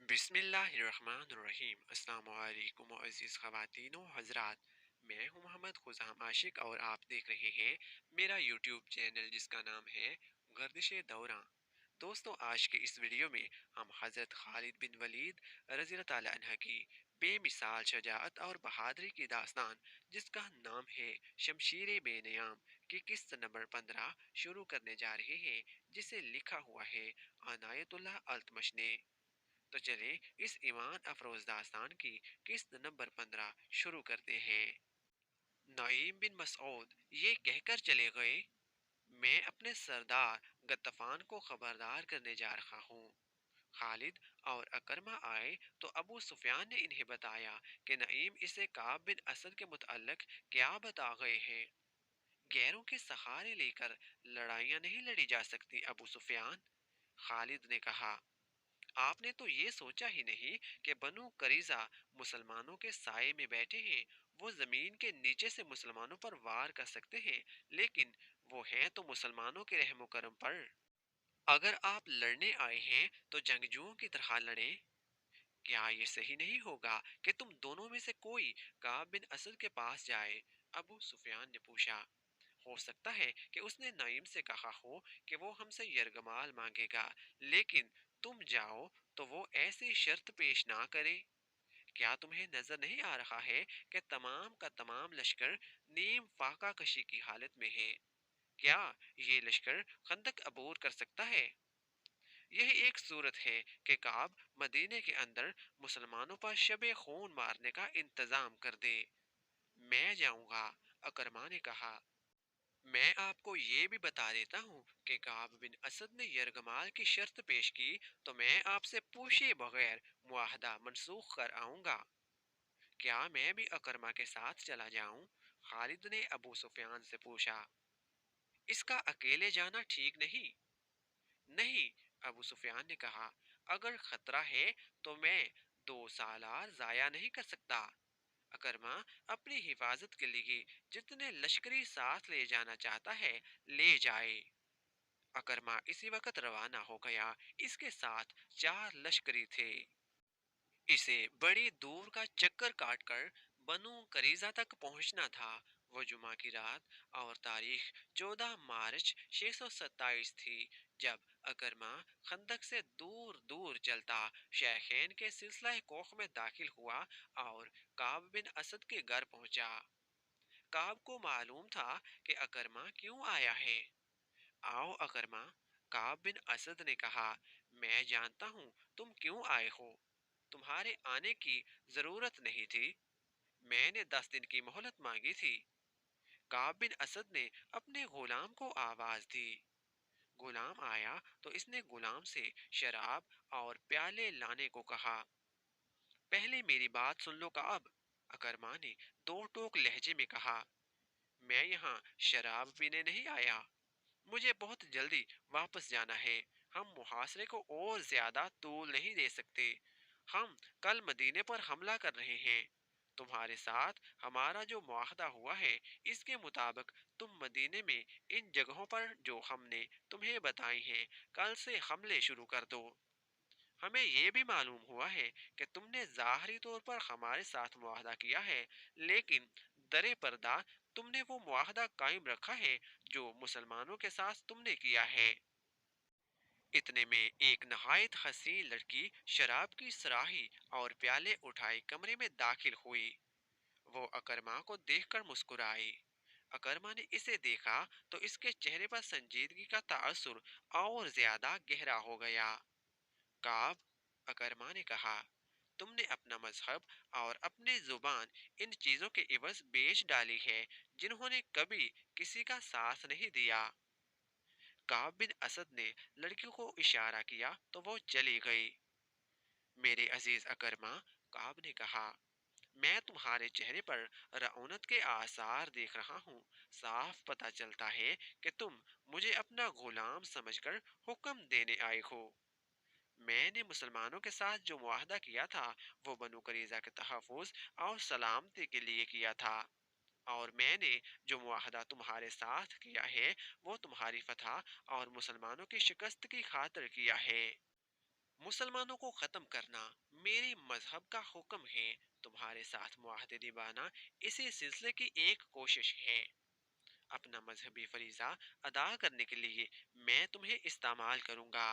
बिस्मिल्लाहिर्रहमानिर्रहीम। अस्सलाम वालेकुम अज़ीज़ ख़वातीन व हज़रात। मैं हूं मोहम्मद ख़ुज़ाम आशिक और आप देख रहे हैं मेरा यूट्यूब चैनल जिसका नाम है गर्दिश दौरां। दोस्तों, आज के इस वीडियो में हम हज़रत खालिद बिन वलीद रज़ी अल्लाह ताला अन्हा की बेमिसाल शजाअत और बहादुरी की दास्तान जिसका नाम है शमशीर बेनयाम की किस्त नंबर 15 शुरू करने जा रहे हैं, जिसे लिखा हुआ है अनायतुल्लाह अल्तमश ने। तो चलिए इस ईमान अफरोज दास्तान की किस्त नंबर 15 शुरू करते हैं। नईम बिन मसऊद ये कहकर चले गए, मैं अपने सरदार गत्तफान को खबरदार करने जा रहा हूँ। खालिद और अकरमा आए तो अबू सुफियान ने इन्हें बताया कि नईम इसे काब बिन असद के मुतल्लिक क्या बता गए हैं। गैरों के सहारे लेकर लड़ाइयाँ नहीं लड़ी जा सकती अबू सुफियान। खालिद ने कहा, आपने तो ये सोचा ही नहीं कि बनु करीजा मुसलमानों के साए में बैठे हैं। वो जमीन के नीचे से मुसलमानों पर वार कर सकते हैं, लेकिन वो हैं तो मुसलमानों के रहमो करम पर। अगर आप लड़ने आए हैं तो जंगजुओं की तरह लड़ें। क्या ये सही नहीं होगा कि तुम दोनों में से कोई काब बिन असद के पास जाए? अबू सुफियान ने पूछा। हो सकता है कि उसने नईम से कहा हो कि वो हमसे यरगमाल मांगेगा, लेकिन तुम जाओ तो वो ऐसी शर्त पेश ना करे। क्या तुम्हें नजर नहीं आ रहा है कि तमाम का तमाम लश्कर नीम फाका कशी की हालत में है? क्या ये लश्कर खंदक अबूर कर सकता है? यही एक सूरत है कि काब मदीने के अंदर मुसलमानों पर शबे खून मारने का इंतजाम कर दे। मैं जाऊंगा, अकरमा ने कहा। मैं आपको ये भी बता देता हूँ कि काब बिन असद ने यरगमाल की शर्त पेश की तो मैं आपसे पूछे बगैर मुआहदा मनसूख कर आऊंगा। क्या मैं भी अकरमा के साथ चला जाऊं? खालिद ने अबू सुफियान से पूछा। इसका अकेले जाना ठीक नहीं। नहीं, अबू सुफियान ने कहा, अगर खतरा है तो मैं 2 सालार जाया नहीं कर सकता। अकरमा अपनी हिफाजत के लिए जितने लश्करी साथ ले जाना चाहता है ले जाए। अकरमा इसी वक्त रवाना हो गया। इसके साथ 4 लश्करी थे। इसे बड़ी दूर का चक्कर काटकर बनु करीजा तक पहुंचना था। वो जुमा की रात और तारीख 14 मार्च 627 थी, जब अकरमा खंदक से दूर दूर चलता शेखैन के सिलसिला कोख में दाखिल हुआ और काब बिन असद के घर पहुंचा। काब को मालूम था कि अकरमा क्यों आया है। आओ अकरमा, काब बिन असद ने कहा, मैं जानता हूँ तुम क्यों आए हो। तुम्हारे आने की जरूरत नहीं थी। मैंने 10 दिन की मोहलत मांगी थी। काब बिन असद ने अपने गुलाम को आवाज दी। गुलाम आया तो इसने गुलाम से शराब और प्याले लाने को कहा। पहले मेरी बात सुन लो काब, अकरमा ने दो टोक लहजे में कहा। मैं यहाँ शराब पीने नहीं आया। मुझे बहुत जल्दी वापस जाना है। हम मुहासरे को और ज्यादा तूल नहीं दे सकते। हम कल मदीने पर हमला कर रहे हैं। तुम्हारे साथ हमारा जो मुआहदा हुआ है, इसके मुताबिक तुम मदीने में इन जगहों पर जो हमने तुम्हें बताई हैं, कल से हमले शुरू कर दो। हमें ये भी मालूम हुआ है कि तुमने जाहरी तौर पर हमारे साथ मुआहदा किया है, लेकिन दरे पर्दा तुमने वो मुआहदा कायम रखा है जो मुसलमानों के साथ तुमने किया है। इतने में एक नहायत हसीन लड़की शराब की सराही और प्याले उठाए कमरे में दाखिल हुई। वो अकरमा को देखकर मुस्कुराई। अकरमा ने इसे देखा तो इसके चेहरे पर संजीदगी का तासुर और ज्यादा गहरा हो गया। काब, अकरमा ने कहा, तुमने अपना मजहब और अपनी जुबान इन चीजों के इवज बेच डाली है जिन्होंने कभी किसी का साथ नहीं दिया। काब बिन असद ने लड़की को इशारा किया तो वो चली गई। मेरे अजीज अकरमा, काब ने कहा, मैं तुम्हारे चेहरे पर रऊनत के आसार देख रहा हूँ। साफ पता चलता है कि तुम मुझे अपना गुलाम समझकर हुक्म देने आए हो। मैंने मुसलमानों के साथ जो मुआहदा किया था वो बनु करीजा के तहफ़्फ़ुज़ और सलामती के लिए किया था, और मैंने जो मुआहदा तुम्हारे साथ किया है वो तुम्हारी फतह और मुसलमानों की शिकस्त की खातिर किया है। मुसलमानों को खत्म करना मेरे मजहब का हुक्म है। तुम्हारे साथ मुआहदे निभाना इसी सिलसिले की एक कोशिश है। अपना मजहबी फरीजा अदा करने के लिए मैं तुम्हें इस्तेमाल करूंगा।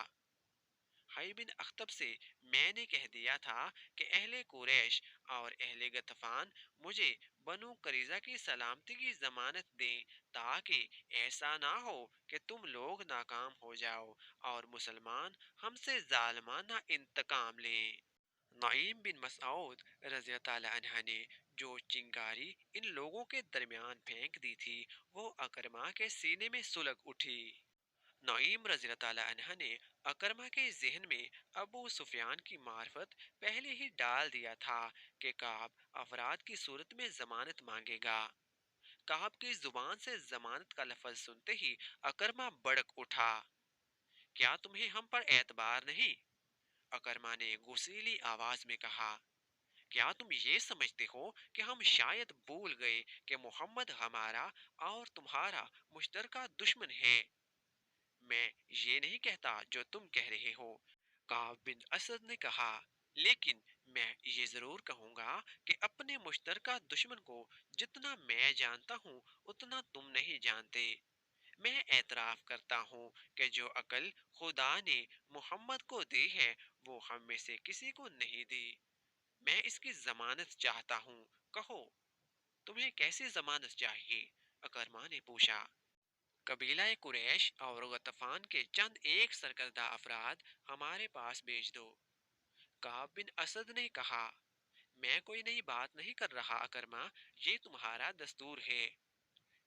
हई बिन अख्तब से मैंने कह दिया था कि अहले कुरैश और अहले गतफान मुझे बनु करीजा की सलामती की जमानत दें, ताकि ऐसा ना हो कि तुम लोग नाकाम हो जाओ और मुसलमान हमसे जालमाना इंतकाम लें। नईम बिन मसऊद रज़ी अल्लाह अन्हा ने जो चिंगारी इन लोगों के दरमियान फेंक दी थी, वो अकरमा के सीने में सुलग उठी। नईम रज़ी अल्लाह अन्हा ने अकरमा के जहन में अबू सुफियान की मार्फत पहले ही डाल दिया था कि काब अफराद की सूरत में जमानत मांगेगा। काब की जुबान से जमानत का लफ्ज सुनते ही अकरमा भड़क उठा। क्या तुम्हें हम पर एतबार नहीं? अकरमा ने गुस्सीली आवाज में कहा। क्या तुम ये समझते हो कि हम शायद भूल गए कि मोहम्मद हमारा और तुम्हारा मुश्तरका दुश्मन है? मैं ये नहीं कहता जो तुम कह रहे हो, काब बिन असद ने कहा, लेकिन मैं ये जरूर कहूंगा कि अपने मुश्तरका दुश्मन को जितना मैं जानता हूँ उतना तुम नहीं जानते। मैं एतराफ करता हूँ कि जो अकल खुदा ने मोहम्मद को दी है वो हम में से किसी को नहीं दी। मैं इसकी जमानत चाहता हूँ। कहो, तुम्हें कैसी जमानत चाहिए? अकरमा ने पूछा। कबीला कुरैश और गतफान के चंद एक सरकर्दा अफराद हमारे पास भेज दो, काब बिन असद ने कहा। मैं कोई नई बात नहीं कर रहा अकरमा, ये तुम्हारा दस्तूर है।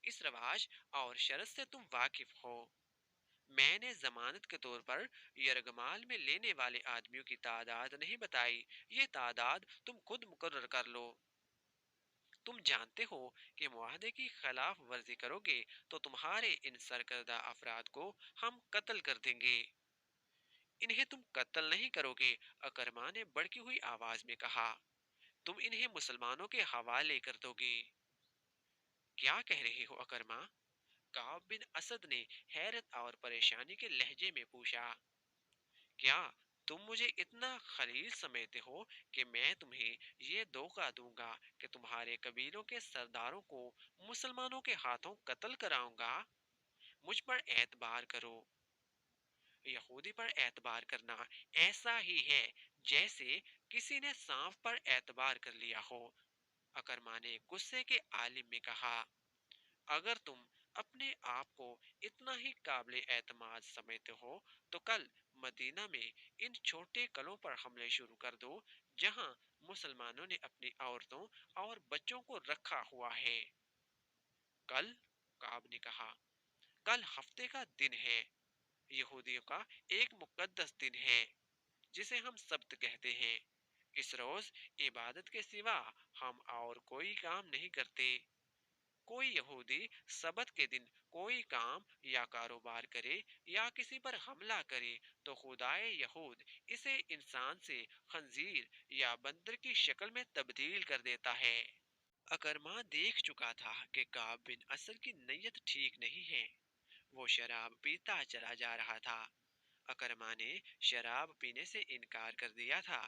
इस रवाज और शरत से तुम वाकिफ हो। मैंने जमानत के तौर पर यरगमाल में लेने वाले आदमियों की तादाद नहीं बताई, ये तादाद तुम खुद मुकर्रर कर लो। तुम जानते हो कि मुआहदे की खिलाफ वर्जी करोगे तो तुम्हारे इन सरकर्दा अफराद को हम कत्ल कर देंगे। इन्हें तुम कत्ल नहीं करोगे, अकरमा ने भड़की हुई आवाज में कहा। तुम इन्हें मुसलमानों के हवाले कर दोगे। क्या कह रहे हो अकरमा? काब बिन असद ने हैरत और परेशानी के लहजे में पूछा। क्या तुम मुझे इतना खलील समझते हो कि मैं तुम्हें ये धोखा दूंगा कि तुम्हारे कबीलों के सरदारों को मुसलमानों के हाथों कत्ल कराऊंगा? मुझ पर एतबार करो। यहूदी पर एतबार करना ऐसा ही है जैसे किसी ने सांप पर एतबार कर लिया हो, अकरमा ने गुस्से के आलिम में कहा। अगर तुम अपने आप को इतना ही काबिल एतमाद समझते हो तो कल मदीना में इन छोटे कलों पर हमले शुरू कर दो जहां मुसलमानों ने अपनी औरतों और बच्चों को रखा हुआ है। कल? काब ने कहा। कल हफ्ते का दिन है, यहूदियों का एक मुकद्दस दिन है जिसे हम सब्त कहते हैं। इस रोज इबादत के सिवा हम और कोई काम नहीं करते। कोई यहूदी सबत के दिन कोई काम या कारोबार करे या किसी पर हमला करे तो खुदाए यहूद इसे इंसान से खंजीर या बंदर की शक्ल में तब्दील कर देता है। अकरमा देख चुका था कि काब बिन असद की नीयत ठीक नहीं है। वो शराब पीता चला जा रहा था। अकरमा ने शराब पीने से इनकार कर दिया था।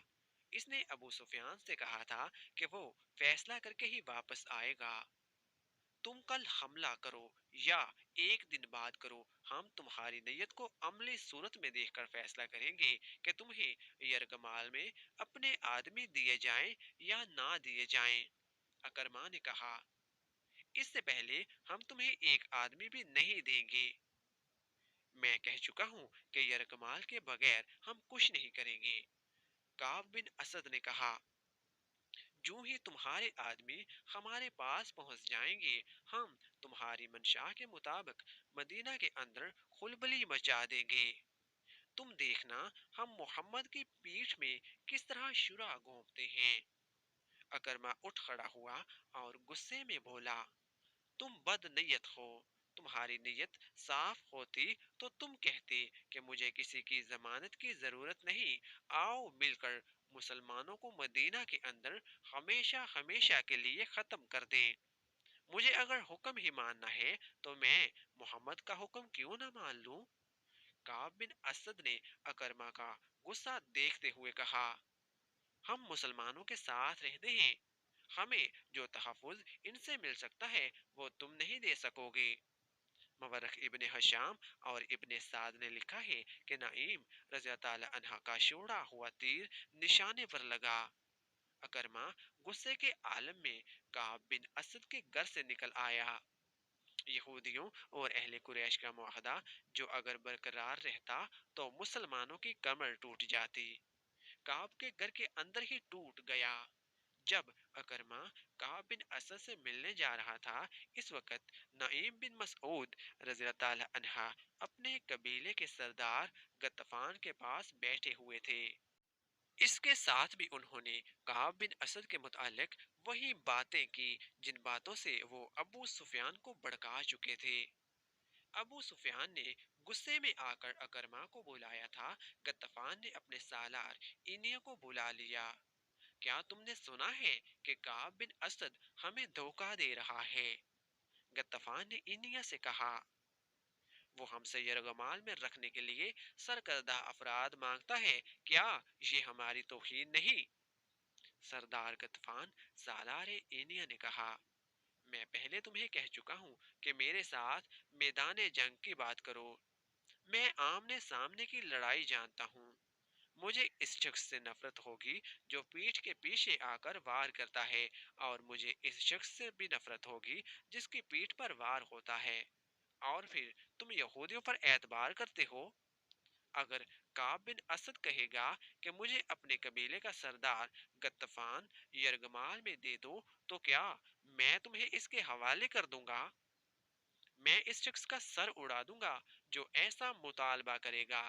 इसने अबू सुफियान से कहा था कि वो फैसला करके ही वापस आएगा। तुम कल हमला करो या एक दिन बाद करो, हम तुम्हारी नीयत को अमली सूरत में देखकर फैसला करेंगे कि तुम्हें यरगमाल में अपने आदमी दिए जाएं या ना दिए जाएं। अकरमा ने कहा। इससे पहले हम तुम्हें एक आदमी भी नहीं देंगे। मैं कह चुका हूँ कि यरगमाल के बगैर हम कुछ नहीं करेंगे, काब बिन असद ने कहा। जो ही तुम्हारे आदमी हमारे पास पहुंच जाएंगे, हम तुम्हारी मंशा के मुताबिक मदीना के अंदर खुलबली मचा देंगे। तुम देखना हम मोहम्मद की पीठ में किस तरह शुरा घोंपते हैं। अकरमा उठ खड़ा हुआ और गुस्से में बोला। तुम बद नीयत हो। तुम्हारी नीयत साफ होती तो तुम कहते कि मुझे किसी की जमानत की जरूरत नहीं, आओ मिलकर मुसलमानों को मदीना के अंदर हमेशा हमेशा के लिए खत्म कर दें। मुझे अगर हुक्म ही मानना है तो मैं मोहम्मद का हुक्म क्यों ना मान लूं? काब बिन असद ने अकरमा का गुस्सा देखते हुए कहा, हम मुसलमानों के साथ रहते हैं, हमें जो तहफ़्फ़ुज़ इनसे मिल सकता है वो तुम नहीं दे सकोगे। मवरख इब्ने हशाम और इब्ने साद ने लिखा है कि नईम रज़ियल्लाहु ताला अन्हा का छोड़ा हुआ तीर निशाने पर लगा। अकरमा गुस्से के आलम में काब बिन असद के घर से निकल आया। यहूदियों और अहले कुरैश का मुआहदा जो अगर बरकरार रहता तो मुसलमानों की कमर टूट जाती, काब के घर के अंदर ही टूट गया। जब अकरमा काब बिन असद से मिलने जा रहा था, इस वक्त नईम बिन मसऊद रज़ियल्लाहु ताला अन्हा अपने कबीले के सरदार गतफान के पास बैठे हुए थे। इसके साथ भी उन्होंने काब बिन असद के मुतालिक वही बातें की जिन बातों से वो अबू सुफियान को भड़का चुके थे। अबू सुफियान ने गुस्से में आकर अकरमा को बुलाया था। गतफान ने अपने सालार इनिया को बुला लिया। क्या तुमने सुना है कि काब बिन असद हमें धोखा दे रहा है? गतफान ने इनिया से कहा, वो हमसे यरगमाल में रखने के लिए सरकर्दा अफराद मांगता है, क्या ये हमारी तौहीन नहीं? सरदार गतफान सालार एनिया ने कहा, मैं पहले तुम्हें कह चुका हूँ कि मेरे साथ मैदान जंग की बात करो। मैं आमने सामने की लड़ाई जानता हूँ। मुझे इस शख्स से नफरत होगी जो पीठ के पीछे आकर वार करता है, और मुझे इस शख्स से भी नफरत होगी जिसकी पीठ पर वार होता है। और फिर तुम यहूदियों पर एतबार करते हो। अगर काब बिन असद कहेगा कि मुझे अपने कबीले का सरदार गत्तफान यरगमाल में दे दो, तो क्या मैं तुम्हें इसके हवाले कर दूंगा? मैं इस शख्स का सर उड़ा दूंगा जो ऐसा मुतालबा करेगा।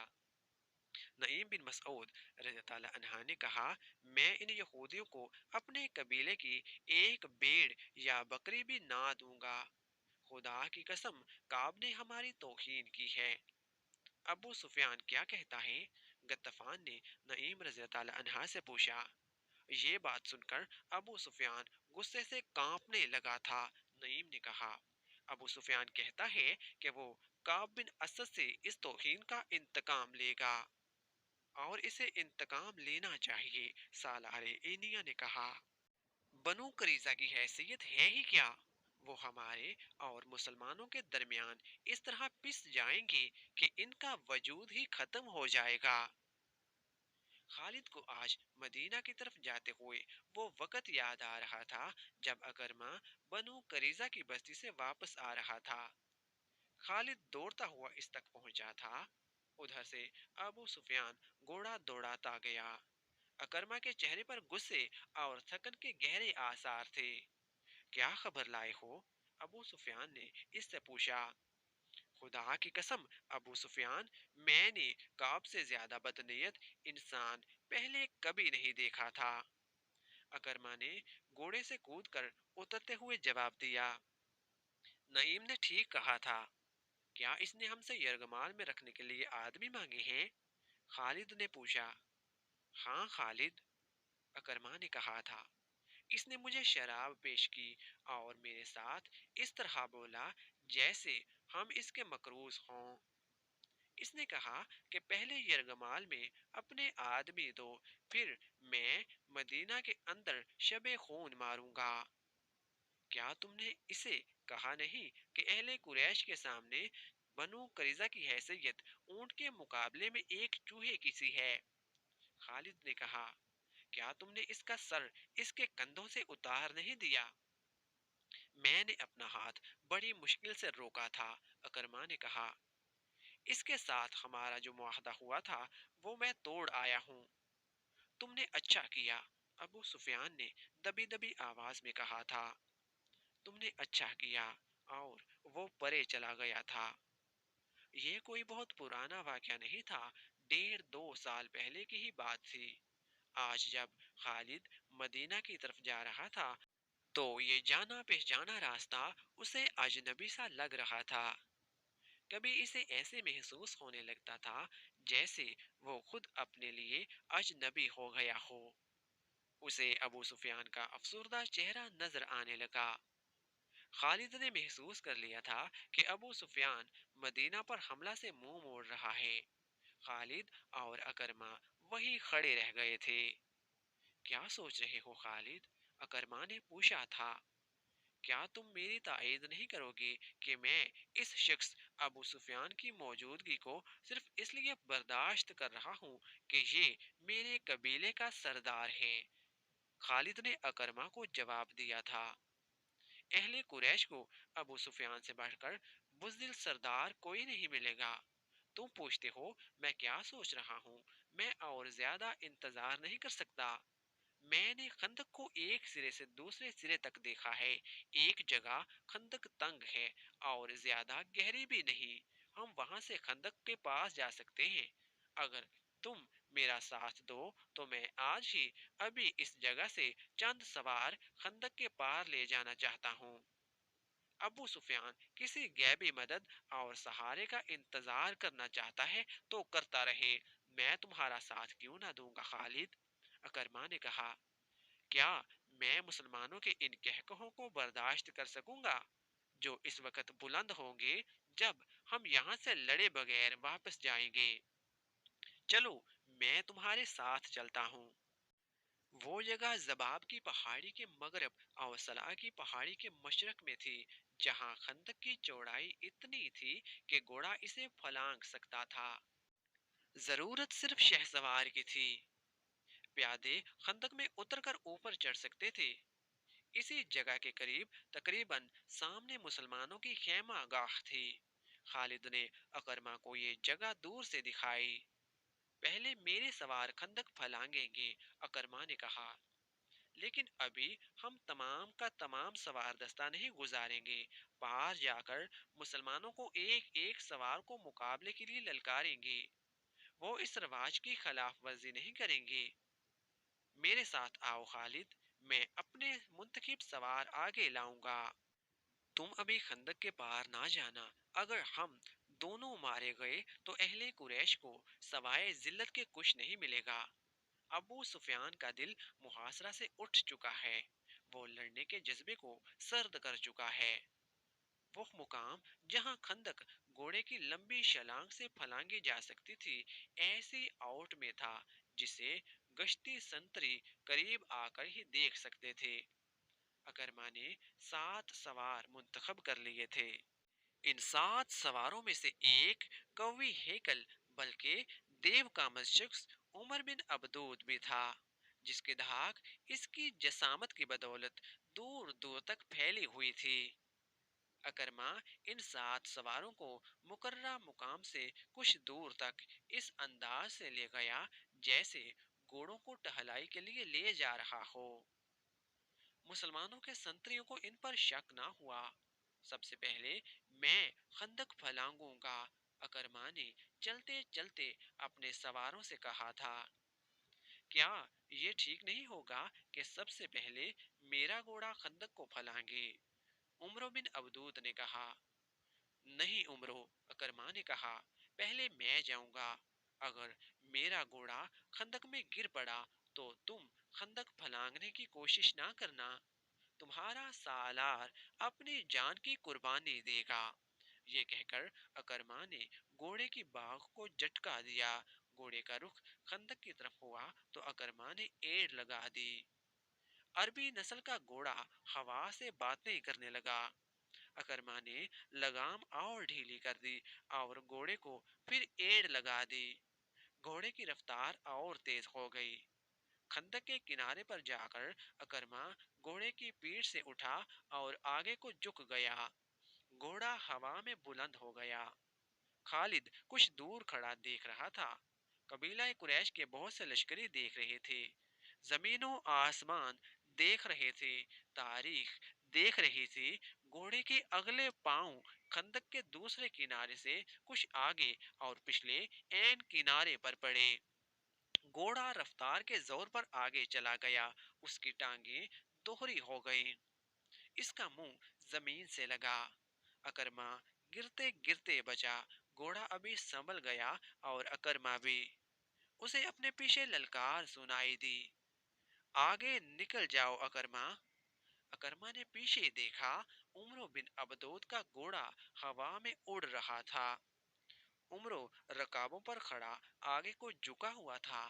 नईम बिन मसऊद रज़ियल्लाहु अन्हा ने कहा, मैं इन यहूदियों को अपने कबीले की एक भेड़ या बकरी भी ना दूंगा। खुदा की कसम, काब ने हमारी तौहीन की है। अबू सुफियान क्या कहता है? गत्तफान ने नईम रज़ियल्लाहु अन्हा से पूछा। ये बात सुनकर अबू सुफियान गुस्से से कांपने लगा था। नईम ने कहा, अबू सुफियान कहता है कि वो काब बिन असद से इस तौहीन का इंतकाम लेगा, और इसे इंतकाम लेना चाहिए। सालारे एनिया ने कहा, बनु करीजा की हैसियत है ही क्या? वो हमारे और मुसलमानों के दरमियान इस तरह पिस जाएंगे कि इनका वजूद ही खत्म हो जाएगा। खालिद को आज मदीना की तरफ जाते हुए वो वक़्त याद आ रहा था जब अकरमा बनु करीजा की बस्ती से वापस आ रहा था। खालिद दौड़ता हुआ इस तक पहुंचा था। उधर से अबू सुफियान घोड़ा दौड़ाता गया। अकरमा के चेहरे पर गुस्से और थकन के गहरे आसार थे। क्या खबर लाए हो? अबू सुफियान ने इससे पूछा। खुदा की कसम अबू सुफियान, मैंने काब से ज्यादा बदनीयत इंसान पहले कभी नहीं देखा था। अकरमा ने घोड़े से कूदकर उतरते हुए जवाब दिया, नईम ने ठीक कहा था। क्या इसने हमसे यरगमाल में रखने के लिए आदमी मांगे हैं? खालिद ने पूछा। हाँ खालिद, अकरमा ने कहा था। इसने मुझे शराब पेश की और मेरे साथ इस तरह बोला जैसे हम इसके मकरूज हों। इसने कहा कि पहले यरगमाल में अपने आदमी दो, फिर मैं मदीना के अंदर शबे खून मारूंगा। क्या तुमने इसे कहा नहीं कि अहले कुरैश के सामने बनु करीजा की हैसियत ऊंट के मुकाबले में एक चूहे की सी है? खालिद ने कहा, क्या तुमने इसका सर इसके कंधों से उतार नहीं दिया? मैंने अपना हाथ बड़ी मुश्किल से रोका था। अकरमा ने कहा, इसके साथ हमारा जो मुआहदा हुआ था वो मैं तोड़ आया हूँ। तुमने अच्छा किया, अबू सुफियान ने दबी दबी आवाज में कहा था। तुमने अच्छा किया, और वो परे चला गया था। ये कोई बहुत पुराना वाकया नहीं था, 1.5-2 साल पहले की ही बात थी। आज जब खालिद मदीना की तरफ जा रहा था तो ये जाना पहचाना रास्ता उसे अजनबी सा लग रहा था। कभी इसे ऐसे महसूस होने लगता था जैसे वो खुद अपने लिए अजनबी हो गया हो। उसे अबू सुफियान का अफसुर्दा चेहरा नजर आने लगा। खालिद ने महसूस कर लिया था कि अबू सुफियान मदीना पर हमला से मुंह मोड़ रहा है। खालिद और अकरमा वही खड़े रह गए थे। क्या सोच रहे हो खालिद? अकरमा ने पूछा था। क्या तुम मेरी तायद नहीं करोगे कि मैं इस शख्स अबू सुफियान की मौजूदगी को सिर्फ इसलिए बर्दाश्त कर रहा हूँ कि ये मेरे कबीले का सरदार है? खालिद ने अकरमा को जवाब दिया था। अहले कुरैश को अबू सुफियान से बढ़कर बुज़दिल सरदार कोई नहीं मिलेगा। तुम पूछते हो मैं क्या सोच रहा हूँ? मैं और ज्यादा इंतजार नहीं कर सकता। मैंने खंदक को एक सिरे से दूसरे सिरे तक देखा है। एक जगह खंदक तंग है और ज्यादा गहरी भी नहीं। हम वहां से खंदक के पास जा सकते हैं। अगर तुम मेरा साथ दो तो मैं आज ही अभी इस जगह से चंद सवार खंदक के पार ले जाना चाहता हूँ। अबू सुफियान किसी गैबी मदद और सहारे का इंतजार करना चाहता है तो करता रहे। मैं तुम्हारा साथ क्यों ना दूंगा खालिद? अकरमा ने कहा। क्या मैं मुसलमानों के इन कहकहों को बर्दाश्त कर सकूंगा जो इस वक्त बुलंद होंगे जब हम यहाँ से लड़े बगैर वापस जाएंगे? चलो, मैं तुम्हारे साथ चलता हूँ। वो जगह जबाब की पहाड़ी के मगरब और सलाह की पहाड़ी के मशरक में थी, जहाँ खंदक की चौड़ाई इतनी थी कि घोड़ा इसे फलांग सकता था। जरूरत सिर्फ शहसवार की थी। प्यादे खंदक में उतरकर ऊपर चढ़ सकते थे। इसी जगह के करीब तकरीबन सामने मुसलमानों की खेमा गाह थी। खालिद ने अकरमा को ये जगह दूर से दिखाई। पहले मेरे सवार खंदक फलांगेंगे, अकरमा ने कहा। लेकिन अभी हम तमाम का तमाम सवार दस्ता नहीं गुजारेंगे। बाहर जाकर मुसलमानों को एक एक सवार को मुकाबले के लिए ललकारेंगे। वो इस रवाज की खिलाफ वर्जी नहीं करेंगे। मेरे साथ आओ खालिद, मैं अपने मुंतखब सवार आगे लाऊंगा। तुम अभी खंदक के पार ना जाना। अगर हम दोनों मारे गए तो अहले कुरैश को सवाए जिल्लत के कुछ नहीं मिलेगा। अबू सुफियान का दिल मुहासरा से उठ चुका है। वो लड़ने के जज्बे को सर्द कर चुका है। वो मुकाम जहां खंदक घोड़े की लंबी छलांग से फलांगी जा सकती थी, ऐसी आउट में था जिसे गश्ती संतरी करीब आकर ही देख सकते थे। अकरमा ने 7 सवार मुंतखब कर लिए थे। इन 7 सवारों में से एक कवि हेकल बल्कि देव का शख्स उमर बिन अबदूद भी था, जिसकी धाक इसकी जसामत की बदौलत दूर दूर तक फैली हुई थी। अकरमा इन 7 सवारों को मुकर्रा मुकाम से कुछ दूर तक इस अंदाज से ले गया जैसे घोड़ों को टहलाई के लिए ले जा रहा हो। मुसलमानों के संतरियों को इन पर शक ना हुआ। सबसे पहले मैं खंदक फलांगूंगा, अकरमा ने चलते चलते अपने सवारों से कहा था। क्या ये ठीक नहीं होगा कि सबसे पहले मेरा घोड़ा खंदक को फलांगे? उमरो बिन अबदूद ने कहा। नहीं उमरो, अकरमा ने कहा, पहले मैं जाऊंगा। अगर मेरा घोड़ा खंदक में गिर पड़ा तो तुम खंदक फलांगने की कोशिश ना करना। तुम्हारा सालार अपनी जान की कुर्बानी देगा। ये कहकर अकरमा ने घोड़े की बाग को झटका दिया। घोड़े का रुख खंदक की तरफ हुआ तो अकरमा ने एड़ लगा दी। अरबी नस्ल का घोड़ा हवा से बातें करने लगा। अकरमा ने लगाम और ढीली कर दी और घोड़े को फिर एड़ लगा दी। घोड़े की रफ्तार और तेज हो गई। खंदक के किनारे पर जाकर अकरमा घोड़े की पीठ से उठा और आगे को झुक गया। घोड़ा हवा में बुलंद हो गया। खालिद कुछ दूर खड़ा देख रहा था। कबीला कुरैश के बहुत से लश्करी देख रहे थे। जमीनों आसमान देख रहे थे। तारीख देख रही थी। घोड़े के अगले पांव खंदक के दूसरे किनारे से कुछ आगे और पिछले एन किनारे पर पड़े। घोड़ा रफ्तार के जोर पर आगे चला गया। उसकी टांगे दोहरी हो गईं। इसका मुंह जमीन से लगा। अकरमा गिरते गिरते बचा। घोड़ा अभी संभल गया और अकरमा भी। उसे अपने पीछे ललकार सुनाई दी। आगे निकल जाओ अकरमा। अकरमा ने पीछे देखा। उमरो बिन अबदूद का घोड़ा हवा में उड़ रहा था। उमरो रकाबों पर खड़ा आगे को झुका हुआ था।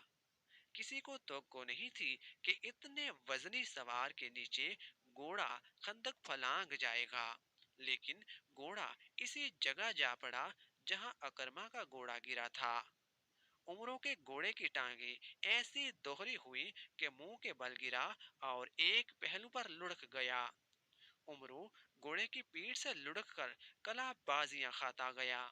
کسی کو توقع نہیں تھی کہ اتنے وزنی سوار کے نیچے گھوڑا خندق پھلانگ جائے گا، لیکن گھوڑا اسی جگہ جا پڑا جہاں اکرما کا گھوڑا گرا تھا۔ عمروں کے گھوڑے کی ٹانگیں ایسی دوہری ہوئی کہ منہ کے بل گرا اور ایک پہلو پر لڑک گیا۔ عمرو گھوڑے کی پیٹھ سے لڑک کر کلا بازیاں کھاتا گیا۔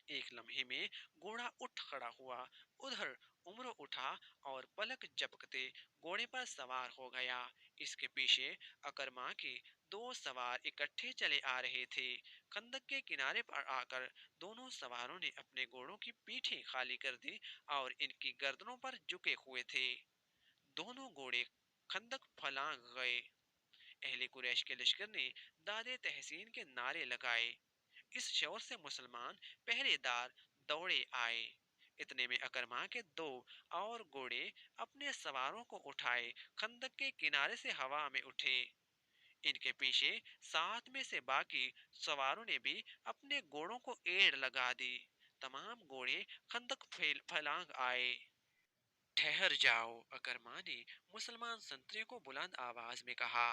ایک لمحے میں گھوڑا اٹھ کھڑا ہوا، ادھر عمرو اٹھا اور پلک جھپکتے گھوڑے پر سوار ہو گیا۔ اس کے پیچھے اکرما کے دو سوار اکٹھے چلے آ رہے تھے۔ خندق کے کنارے پر آ کر دونوں سواروں نے اپنے گھوڑوں کی پیٹھیں خالی کر دی اور ان کی گردنوں پر جھکے ہوئے تھے۔ دونوں گھوڑے خندق پھلانگ گئے۔ اہل قریش کے لشکر نے دادے تحسین کے نعرے لگائے۔ اس شور سے مسلمان پہرے دار دوڑے آئے۔ اتنے میں اکرما کے دو اور گھوڑے اپنے سواروں کو اٹھائے خندق کے کنارے سے ہوا میں اٹھے۔ ان کے پیچھے ساتھ میں سے باقی سواروں نے بھی اپنے گھوڑوں کو ایڑ لگا دی۔ تمام گھوڑے خندق پھلانگ آئے۔ ٹھہر جاؤ، اکرما نے مسلمان سنتری کو بلند آواز میں کہا۔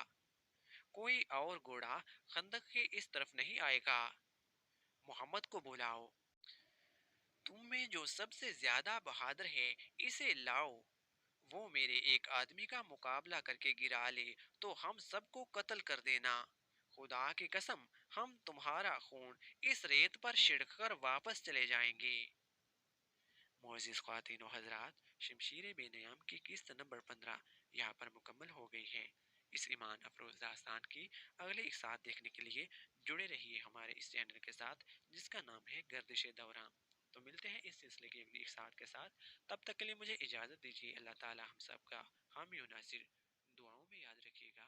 کوئی اور گھوڑا خندق کے اس طرف نہیں آئے گا۔ محمد کو بلاؤ۔ تم میں جو سب سے زیادہ بہادر ہے اسے لاؤ۔ وہ میرے ایک آدمی کا مقابلہ کر کے گرا لے تو ہم سب کو قتل کر دینا۔ خدا کی قسم ہم تمہارا خون اس ریت پر چھڑک کر واپس چلے جائیں گے۔ معزز خواتین و حضرات، شمشیر بے نیام کی قسط نمبر 15 یہاں پر مکمل ہو گئی ہے۔ اس ایمان افروز داستان کی اگلی اقساط دیکھنے کے لیے جڑے رہیے ہمارے اس چینل کے ساتھ جس کا نام ہے گردش دوران۔ تو ملتے ہیں اس سلسلے کی اگلی اقساط کے ساتھ، تب تک کے لیے مجھے اجازت دیجیے۔ اللہ تعالی ہم سب کا حامی و ناصر دعاؤں میں یاد رکھیے گا۔